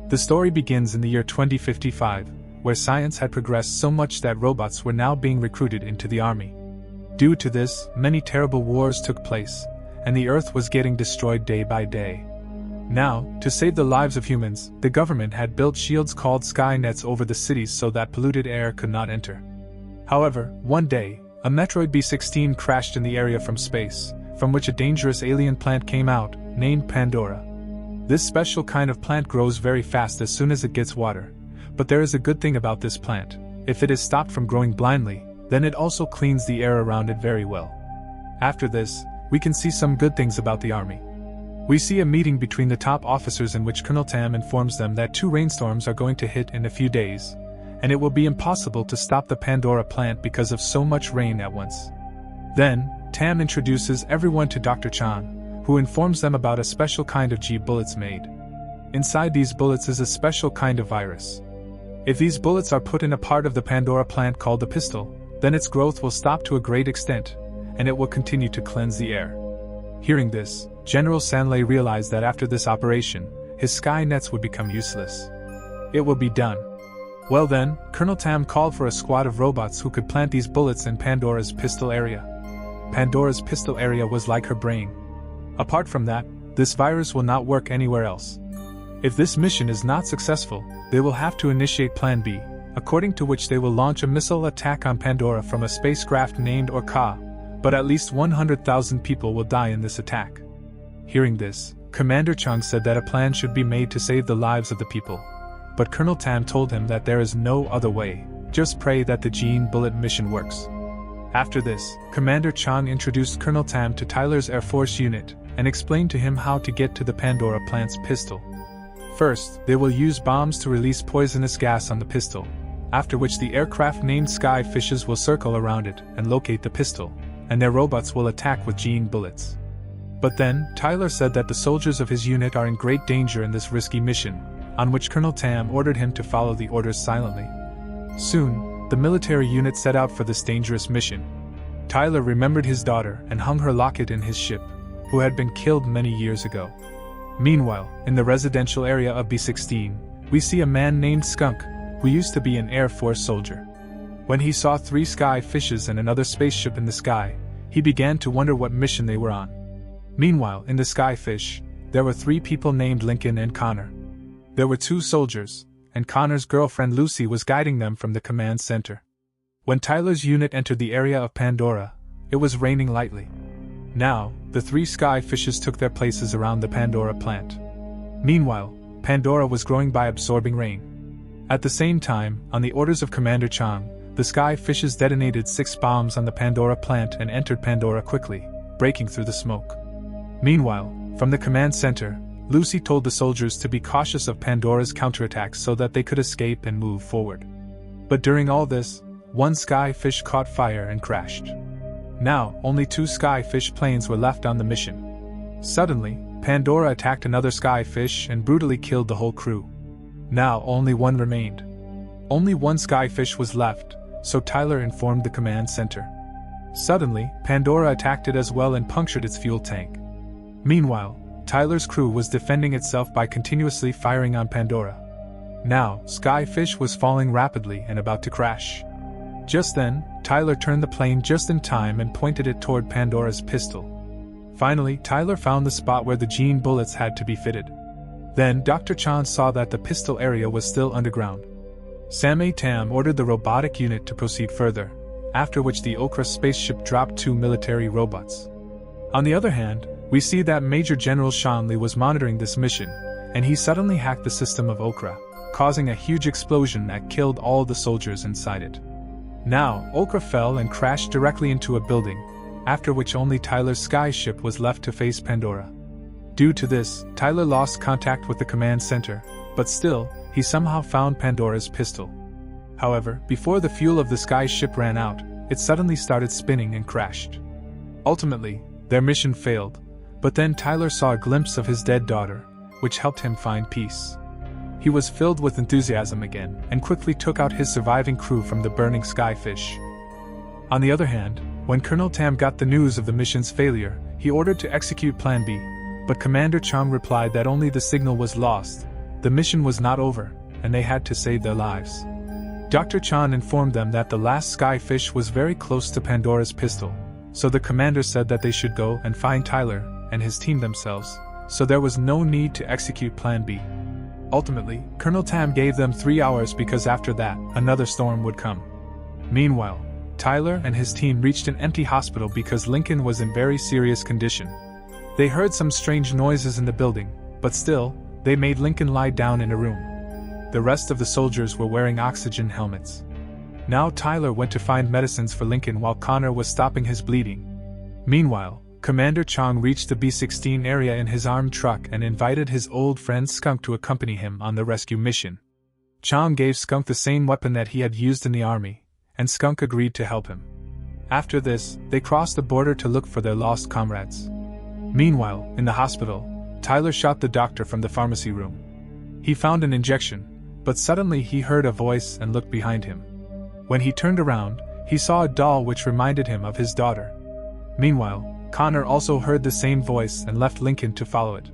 The story begins in the year 2055, where science had progressed so much that robots were now being recruited into the army. Due to this, many terrible wars took place, and the Earth was getting destroyed day by day. Now, to save the lives of humans, the government had built shields called sky nets over the cities so that polluted air could not enter. However, one day, a Metroid B-16 crashed in the area from space, from which a dangerous alien plant came out, named Pandora. This special kind of plant grows very fast as soon as it gets water, but there is a good thing about this plant: if it is stopped from growing blindly, then it also cleans the air around it very well. After this, we can see some good things about the army. We see a meeting between the top officers in which Colonel Tam informs them that 2 rainstorms are going to hit in a few days, and it will be impossible to stop the Pandora plant because of so much rain at once. Then, Tam introduces everyone to Dr. Chan, who informs them about a special kind of G bullets made. Inside these bullets is a special kind of virus. If these bullets are put in a part of the Pandora plant called the pistil, then its growth will stop to a great extent, and it will continue to cleanse the air. Hearing this, General Sanlei realized that after this operation, his sky nets would become useless. It will be done. Well then, Colonel Tam called for a squad of robots who could plant these bullets in Pandora's pistil area. Pandora's pistil area was like her brain. Apart from that, this virus will not work anywhere else. If this mission is not successful, they will have to initiate Plan B, according to which they will launch a missile attack on Pandora from a spacecraft named Orca, but at least 100,000 people will die in this attack. Hearing this, Commander Chung said that a plan should be made to save the lives of the people. But Colonel Tam told him that there is no other way, just pray that the gene bullet mission works. After this, Commander Chung introduced Colonel Tam to Tyler's Air Force unit, and explained to him how to get to the Pandora plant's pistil. First, they will use bombs to release poisonous gas on the pistil, after which the aircraft named Sky Fishes will circle around it and locate the pistil, and their robots will attack with gene bullets. But then, Tyler said that the soldiers of his unit are in great danger in this risky mission, on which Colonel Tam ordered him to follow the orders silently. Soon, the military unit set out for this dangerous mission. Tyler remembered his daughter and hung her locket in his ship, who had been killed many years ago. Meanwhile, in the residential area of B-16, we see a man named Skunk, who used to be an Air Force soldier. When he saw 3 sky fishes and another spaceship in the sky, he began to wonder what mission they were on. Meanwhile, in the sky fish, there were 3 people named Lincoln and Connor. There were 2 soldiers, and Connor's girlfriend Lucy was guiding them from the command center. When Tyler's unit entered the area of Pandora, it was raining lightly. Now, the 3 sky fishes took their places around the Pandora plant. Meanwhile, Pandora was growing by absorbing rain. At the same time, on the orders of Commander Chang, the sky fishes detonated 6 bombs on the Pandora plant and entered Pandora quickly, breaking through the smoke. Meanwhile, from the command center, Lucy told the soldiers to be cautious of Pandora's counterattacks so that they could escape and move forward. But during all this, 1 sky fish caught fire and crashed. Now, only 2 sky fish planes were left on the mission. Suddenly, Pandora attacked another sky fish and brutally killed the whole crew. Now, only 1 remained. Only 1 sky fish was left, so Tyler informed the command center. Suddenly, Pandora attacked it as well and punctured its fuel tank. Meanwhile, Tyler's crew was defending itself by continuously firing on Pandora. Now, Sky Fish was falling rapidly and about to crash. Just then, Tyler turned the plane just in time and pointed it toward Pandora's pistil. Finally, Tyler found the spot where the gene bullets had to be fitted. Then, Dr. Chan saw that the pistil area was still underground. Samay Tam ordered the robotic unit to proceed further, after which the Okra spaceship dropped 2 military robots. On the other hand, we see that Major General Shanley was monitoring this mission, and he suddenly hacked the system of Okra, causing a huge explosion that killed all the soldiers inside it. Now, Okra fell and crashed directly into a building, after which only Tyler's sky ship was left to face Pandora. Due to this, Tyler lost contact with the command center, but still, he somehow found Pandora's pistil. However, before the fuel of the sky ship ran out, it suddenly started spinning and crashed. Ultimately, their mission failed, but then Tyler saw a glimpse of his dead daughter, which helped him find peace. He was filled with enthusiasm again, and quickly took out his surviving crew from the burning sky fish. On the other hand, when Colonel Tam got the news of the mission's failure, he ordered to execute Plan B, but Commander Chung replied that only the signal was lost, the mission was not over, and they had to save their lives. Dr. Chan informed them that the last skyfish was very close to Pandora's pistol, so the commander said that they should go and find Tyler and his team themselves, so there was no need to execute Plan B. Ultimately, Colonel Tam gave them 3 hours because after that, another storm would come. Meanwhile, Tyler and his team reached an empty hospital because Lincoln was in very serious condition. They heard some strange noises in the building, but still, they made Lincoln lie down in a room. The rest of the soldiers were wearing oxygen helmets. Now Tyler went to find medicines for Lincoln while Connor was stopping his bleeding. Meanwhile, Commander Chong reached the B-16 area in his armed truck and invited his old friend Skunk to accompany him on the rescue mission. Chong gave Skunk the same weapon that he had used in the army, and Skunk agreed to help him. After this, they crossed the border to look for their lost comrades. Meanwhile, in the hospital, Tyler shot the doctor from the pharmacy room. He found an injection, but suddenly he heard a voice and looked behind him. When he turned around, he saw a doll which reminded him of his daughter. Meanwhile, Connor also heard the same voice and left Lincoln to follow it.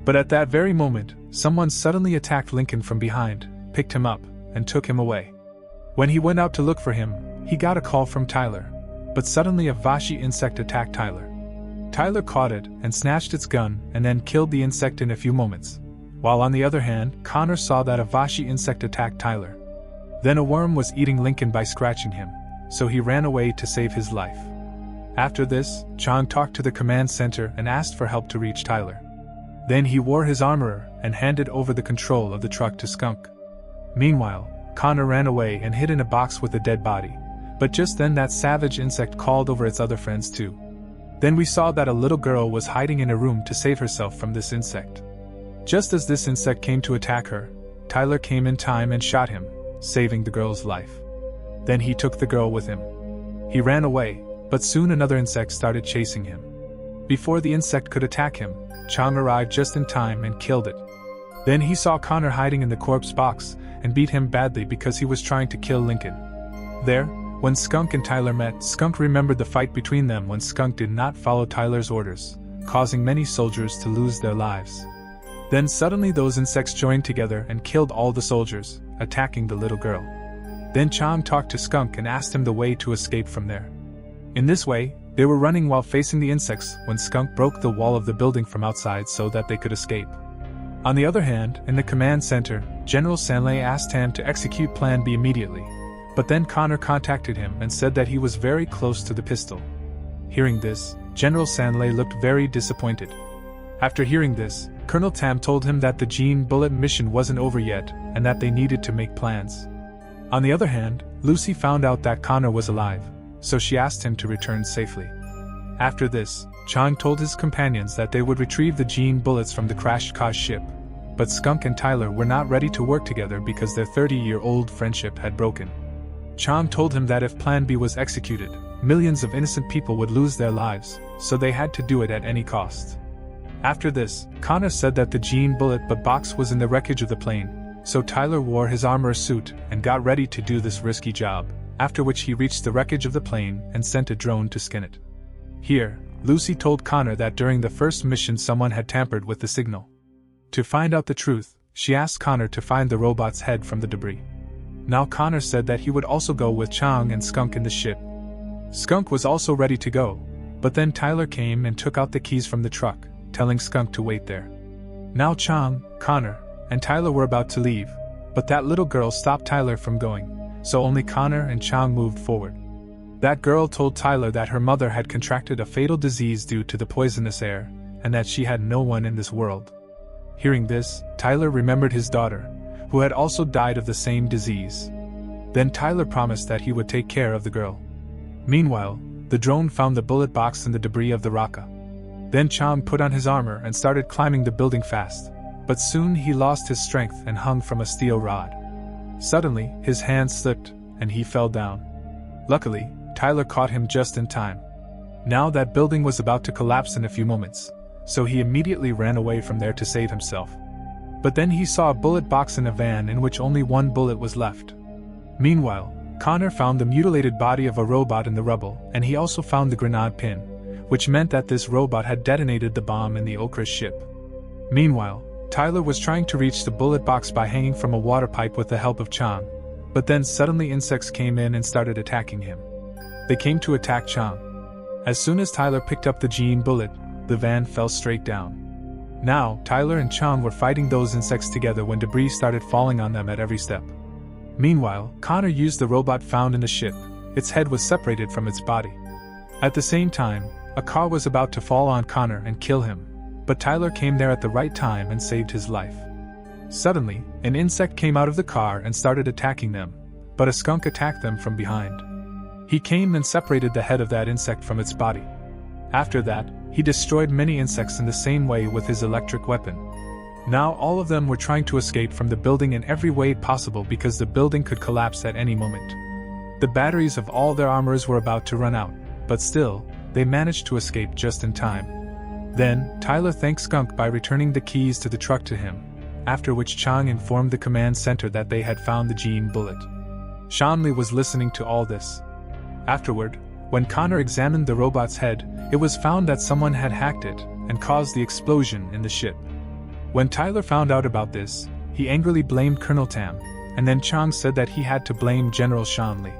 But at that very moment, someone suddenly attacked Lincoln from behind, picked him up, and took him away. When he went out to look for him, he got a call from Tyler, but suddenly a Vashi insect attacked Tyler. Tyler caught it and snatched its gun and then killed the insect in a few moments, while on the other hand, Connor saw that a Vashi insect attacked Tyler. Then a worm was eating Lincoln by scratching him, so he ran away to save his life. After this, Chong talked to the command center and asked for help to reach Tyler. Then he wore his armor and handed over the control of the truck to Skunk. Meanwhile, Connor ran away and hid in a box with a dead body, but just then that savage insect called over its other friends too. Then we saw that a little girl was hiding in a room to save herself from this insect. Just as this insect came to attack her, Tyler came in time and shot him, saving the girl's life. Then he took the girl with him. He ran away, but soon another insect started chasing him. Before the insect could attack him, Chong arrived just in time and killed it. Then he saw Connor hiding in the corpse box and beat him badly because he was trying to kill Lincoln. There, when Skunk and Tyler met, Skunk remembered the fight between them when Skunk did not follow Tyler's orders, causing many soldiers to lose their lives. Then suddenly those insects joined together and killed all the soldiers, attacking the little girl. Then Chong talked to Skunk and asked him the way to escape from there. In this way, they were running while facing the insects when Skunk broke the wall of the building from outside so that they could escape. On the other hand, in the command center, General Sanley asked Tam to execute Plan B immediately, but then Connor contacted him and said that he was very close to the pistol. Hearing this, General Sanley looked very disappointed. After hearing this, Colonel Tam told him that the Gene Bullet mission wasn't over yet and that they needed to make plans. On the other hand, Lucy found out that Connor was alive, so she asked him to return safely. After this, Chong told his companions that they would retrieve the Gene Bullets from the crashed Ka ship, but Skunk and Tyler were not ready to work together because their 30-year-old friendship had broken. Chong told him that if Plan B was executed, millions of innocent people would lose their lives, so they had to do it at any cost. After this, Connor said that the Gene Bullet box was in the wreckage of the plane, so Tyler wore his armor suit and got ready to do this risky job, after which he reached the wreckage of the plane and sent a drone to scan it. Here, Lucy told Connor that during the first mission someone had tampered with the signal. To find out the truth, she asked Connor to find the robot's head from the debris. Now Connor said that he would also go with Chong and Skunk in the ship. Skunk was also ready to go, but then Tyler came and took out the keys from the truck, telling Skunk to wait there. Now Chong, Connor, and Tyler were about to leave, but that little girl stopped Tyler from going, so only Connor and Chong moved forward. That girl told Tyler that her mother had contracted a fatal disease due to the poisonous air, and that she had no one in this world. Hearing this, Tyler remembered his daughter, who had also died of the same disease. Then Tyler promised that he would take care of the girl. Meanwhile, the drone found the bullet box in the debris of the Raka. Then Chong put on his armor and started climbing the building fast, but soon he lost his strength and hung from a steel rod. Suddenly, his hand slipped, and he fell down. Luckily, Tyler caught him just in time. Now that building was about to collapse in a few moments, so he immediately ran away from there to save himself. But then he saw a bullet box in a van in which only one bullet was left. Meanwhile, Connor found the mutilated body of a robot in the rubble, and he also found the grenade pin, which meant that this robot had detonated the bomb in the Okra ship. Meanwhile, Tyler was trying to reach the bullet box by hanging from a water pipe with the help of Chang, but then suddenly insects came in and started attacking him. They came to attack Chang. As soon as Tyler picked up the gene bullet, the van fell straight down. Now, Tyler and Chang were fighting those insects together when debris started falling on them at every step. Meanwhile, Connor used the robot found in the ship. Its head was separated from its body. At the same time, a car was about to fall on Connor and kill him, but Tyler came there at the right time and saved his life. Suddenly, an insect came out of the car and started attacking them, but a skunk attacked them from behind. He came and separated the head of that insect from its body. After that, he destroyed many insects in the same way with his electric weapon. Now all of them were trying to escape from the building in every way possible because the building could collapse at any moment. The batteries of all their armors were about to run out, but still, they managed to escape just in time. Then, Tyler thanked Skunk by returning the keys to the truck to him, after which Chang informed the command center that they had found the gene bullet. Shanley was listening to all this. Afterward, when Connor examined the robot's head, it was found that someone had hacked it and caused the explosion in the ship. When Tyler found out about this, he angrily blamed Colonel Tam, and then Chang said that he had to blame General Shanley.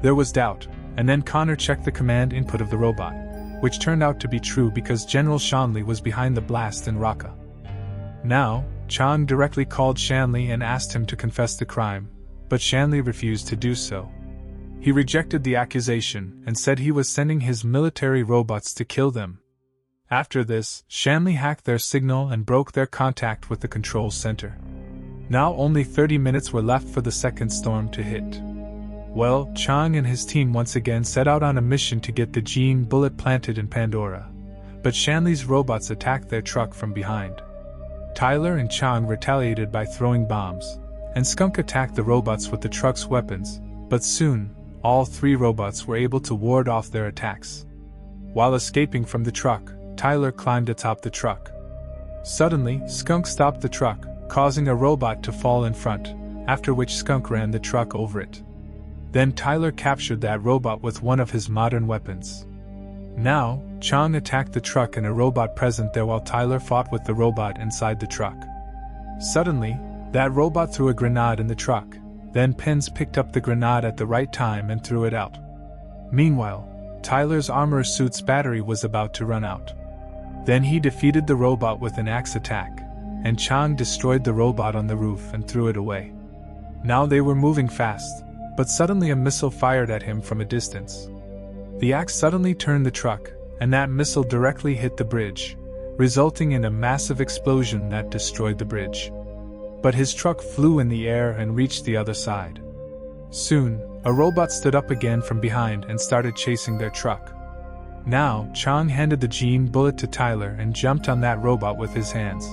There was doubt, and then Connor checked the command input of the robot, which turned out to be true because General Shanley was behind the blast in Raqqa. Now, Chang directly called Shanley and asked him to confess the crime, but Shanley refused to do so. He rejected the accusation and said he was sending his military robots to kill them. After this, Shanley hacked their signal and broke their contact with the control center. Now only 30 minutes were left for the second storm to hit. Well, Chang and his team once again set out on a mission to get the gene bullet planted in Pandora, but Shanley's robots attacked their truck from behind. Tyler and Chang retaliated by throwing bombs, and Skunk attacked the robots with the truck's weapons, but soon, all three robots were able to ward off their attacks. While escaping from the truck, Tyler climbed atop the truck. Suddenly, Skunk stopped the truck, causing a robot to fall in front, after which Skunk ran the truck over it. Then Tyler captured that robot with one of his modern weapons. Now, Chang attacked the truck and a robot present there while Tyler fought with the robot inside the truck. Suddenly, that robot threw a grenade in the truck. Then Pence picked up the grenade at the right time and threw it out. Meanwhile, Tyler's armor suit's battery was about to run out. Then he defeated the robot with an axe attack, and Chang destroyed the robot on the roof and threw it away. Now they were moving fast, but suddenly a missile fired at him from a distance. The axe suddenly turned the truck, and that missile directly hit the bridge, resulting in a massive explosion that destroyed the bridge. But his truck flew in the air and reached the other side. Soon, a robot stood up again from behind and started chasing their truck. Now, Chang handed the gene bullet to Tyler and jumped on that robot with his hands.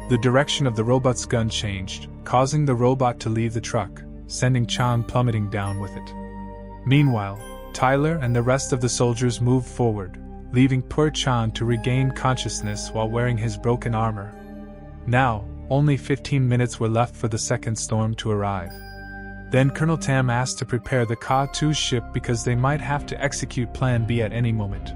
The direction of the robot's gun changed, causing the robot to leave the truck, sending Chang plummeting down with it. Meanwhile, Tyler and the rest of the soldiers moved forward, leaving poor Chang to regain consciousness while wearing his broken armor. Now, only 15 minutes were left for the second storm to arrive. Then Colonel Tam asked to prepare the Ka-2 ship because they might have to execute Plan B at any moment.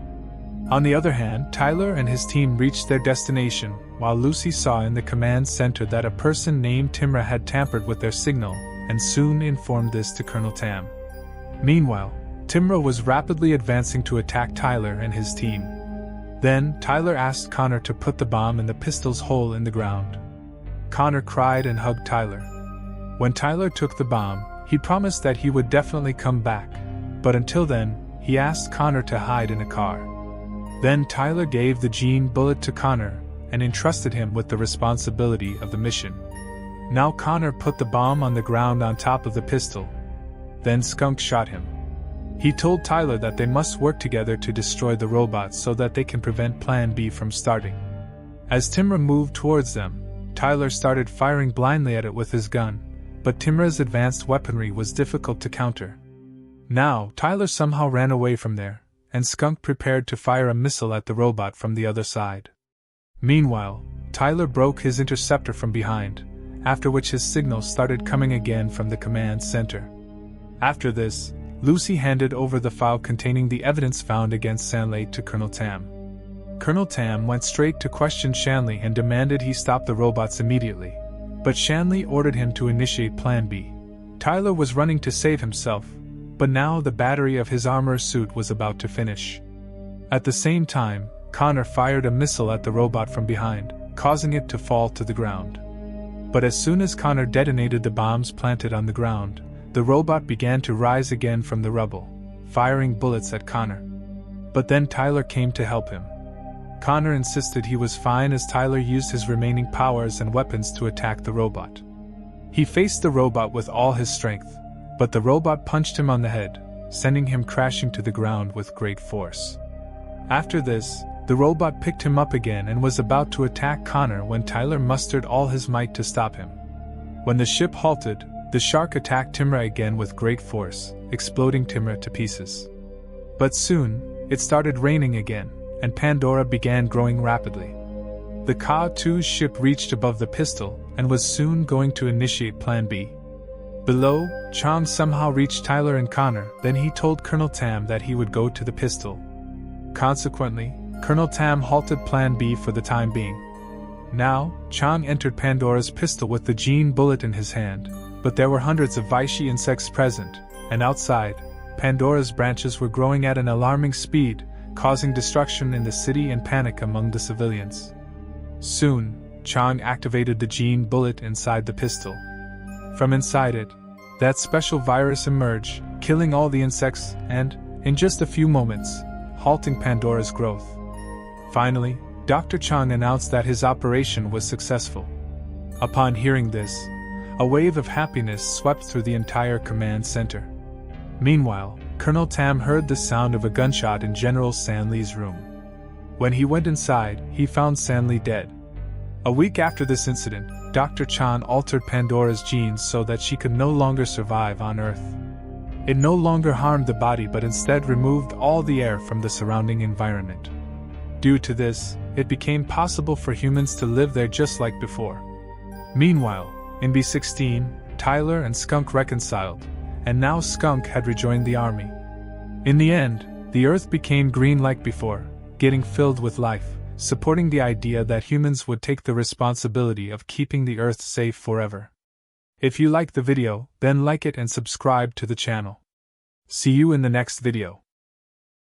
On the other hand, Tyler and his team reached their destination, while Lucy saw in the command center that a person named Timra had tampered with their signal, and soon informed this to Colonel Tam. Meanwhile, Timra was rapidly advancing to attack Tyler and his team. Then, Tyler asked Connor to put the bomb in the pistol's hole in the ground. Connor cried and hugged Tyler. When Tyler took the bomb, he promised that he would definitely come back, but until then, he asked Connor to hide in a car. Then Tyler gave the gene bullet to Connor and entrusted him with the responsibility of the mission. Now Connor put the bomb on the ground on top of the pistol. Then Skunk shot him. He told Tyler that they must work together to destroy the robots so that they can prevent Plan B from starting. As Timra moved towards them, Tyler started firing blindly at it with his gun, but Timra's advanced weaponry was difficult to counter. Now, Tyler somehow ran away from there, and Skunk prepared to fire a missile at the robot from the other side. Meanwhile, Tyler broke his interceptor from behind, after which his signals started coming again from the command center. After this, Lucy handed over the file containing the evidence found against Sanlay to Colonel Tam. Colonel Tam went straight to question Shanley and demanded he stop the robots immediately. But Shanley ordered him to initiate Plan B. Tyler was running to save himself, but now the battery of his armor suit was about to finish. At the same time, Connor fired a missile at the robot from behind, causing it to fall to the ground. But as soon as Connor detonated the bombs planted on the ground, the robot began to rise again from the rubble, firing bullets at Connor. But then Tyler came to help him. Connor insisted he was fine as Tyler used his remaining powers and weapons to attack the robot. He faced the robot with all his strength, but the robot punched him on the head, sending him crashing to the ground with great force. After this, the robot picked him up again and was about to attack Connor when Tyler mustered all his might to stop him. When the ship halted, the shark attacked Timra again with great force, exploding Timra to pieces. But soon, it started raining again, and Pandora began growing rapidly. The Ka-2's ship reached above the pistol and was soon going to initiate Plan B. Below, Chang somehow reached Tyler and Connor, then he told Colonel Tam that he would go to the pistol. Consequently, Colonel Tam halted Plan B for the time being. Now, Chang entered Pandora's pistol with the gene bullet in his hand, but there were hundreds of Vichy insects present, and outside, Pandora's branches were growing at an alarming speed, causing destruction in the city and panic among the civilians. Soon, Chang activated the gene bullet inside the pistol. From inside it, that special virus emerged, killing all the insects and, in just a few moments, halting Pandora's growth. Finally, Dr. Chang announced that his operation was successful. Upon hearing this, a wave of happiness swept through the entire command center. Meanwhile, Colonel Tam heard the sound of a gunshot in General Sanli's room. When he went inside, he found Sanli dead. A week after this incident, Dr. Chan altered Pandora's genes so that she could no longer survive on Earth. It no longer harmed the body but instead removed all the air from the surrounding environment. Due to this, it became possible for humans to live there just like before. Meanwhile, in B-16, Tyler and Skunk reconciled, and now Skunk had rejoined the army. In the end, the Earth became green like before, getting filled with life, supporting the idea that humans would take the responsibility of keeping the Earth safe forever. If you liked the video, then like it and subscribe to the channel. See you in the next video.